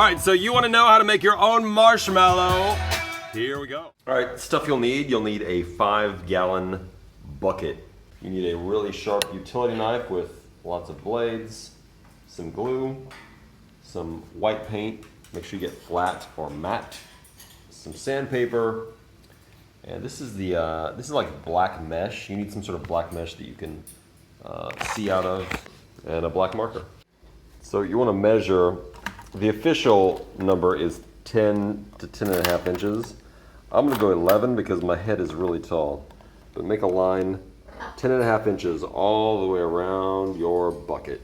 right, so you want to know how to make your own marshmallow. Here we go. All right, stuff you'll need a 5-gallon bucket. You need a really sharp utility knife with lots of blades, some glue, some white paint. Make sure you get flat or matte. Some sandpaper, and this is like black mesh. You need some sort of black mesh that you can see out of, and a black marker. So you want to measure. The official number is 10 to 10.5 inches. I'm going to go 11 because my head is really tall. But make a line 10.5 inches all the way around your bucket.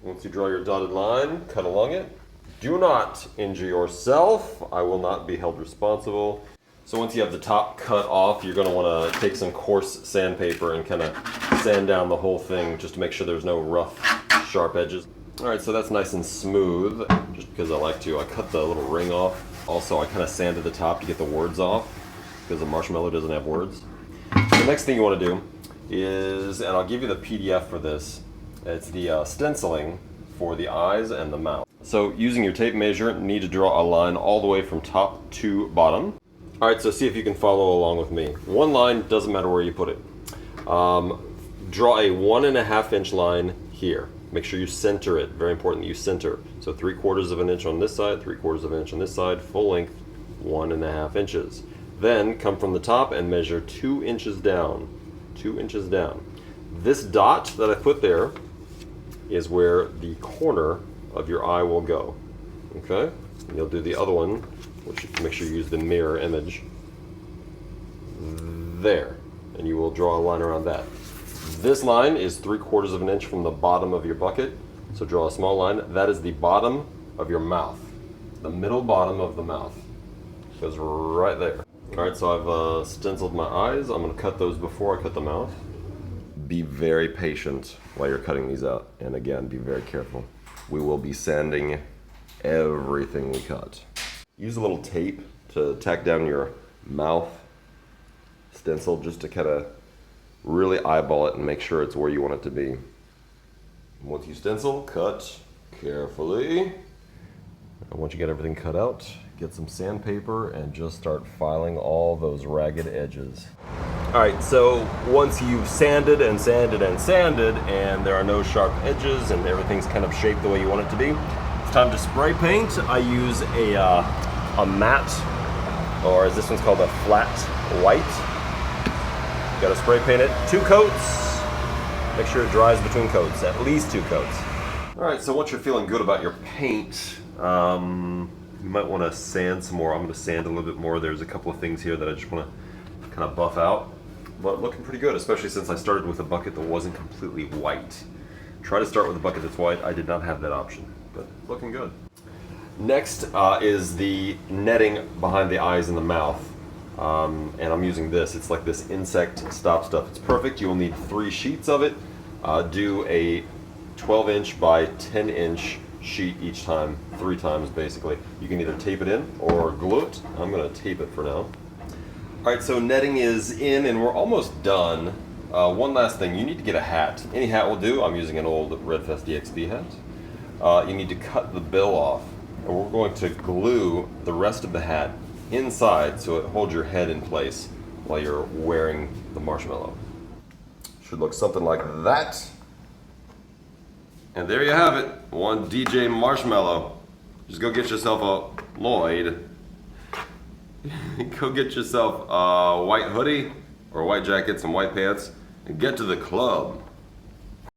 Once you draw your dotted line, cut along it. Do not injure yourself. I will not be held responsible. So once you have the top cut off, you're going to want to take some coarse sandpaper and kind of sand down the whole thing just to make sure there's no rough, sharp edges. All right, so that's nice and smooth, just because I like to. I cut the little ring off. Also, I kind of sanded the top to get the words off, because the marshmallow doesn't have words. The next thing you want to do is, and I'll give you the PDF for this, it's the stenciling for the eyes and the mouth. So using your tape measure, you need to draw a line all the way from top to bottom. All right, so see if you can follow along with me. One line, doesn't matter where you put it. Draw a 1.5 inch line here. Make sure you center it. Very important that you center. So 3/4 of an inch on this side, 3/4 of an inch on this side, full length 1.5 inches. Then come from the top and measure 2 inches down. 2 inches down. This dot that I put there is where the corner of your eye will go. Okay? And you'll do the other one, which make sure you use the mirror image. There. And you will draw a line around that. This line is 3/4 of an inch from the bottom of your bucket. So draw a small line. That is the bottom of your mouth. The middle bottom of the mouth. Goes right there. All right, so I've stenciled my eyes. I'm gonna cut those before I cut the mouth. Be very patient while you're cutting these out. And again, be very careful. We will be sanding everything we cut. Use a little tape to tack down your mouth stencil just to kind of really eyeball it and make sure it's where you want it to be. Once you stencil, cut carefully. And once you get everything cut out, get some sandpaper and just start filing all those ragged edges. All right, so once you've sanded and sanded and sanded and there are no sharp edges and everything's kind of shaped the way you want it to be, it's time to spray paint. I use a matte, or as this one's called, a flat white. Got to spray paint it 2 coats. Make sure it dries between coats, at least 2 coats. All right, so once you're feeling good about your paint, you might want to sand some more. I'm going to sand a little bit more. There's a couple of things here that I just want to kind of buff out, but looking pretty good, especially since I started with a bucket that wasn't completely white. Try to start with a bucket that's white. I did not have that option, but looking good. Next is the netting behind the eyes and the mouth. And I'm using this. It's like this insect stop stuff. It's perfect. You will need 3 sheets of it. Do a 12-inch by 10-inch sheet each time, 3 times basically. You can either tape it in or glue it. I'm going to tape it for now. All right, so netting is in and we're almost done. One last thing, you need to get a hat. Any hat will do. I'm using an old Redfest DXB hat. You need to cut the bill off, and we're going to glue the rest of the hat inside so it holds your head in place while you're wearing the marshmallow. Should look something like that. And there you have it, one DJ Marshmello. Just go get yourself a Lloyd. Go get yourself a white hoodie or a white jacket, some white pants, and get to the club.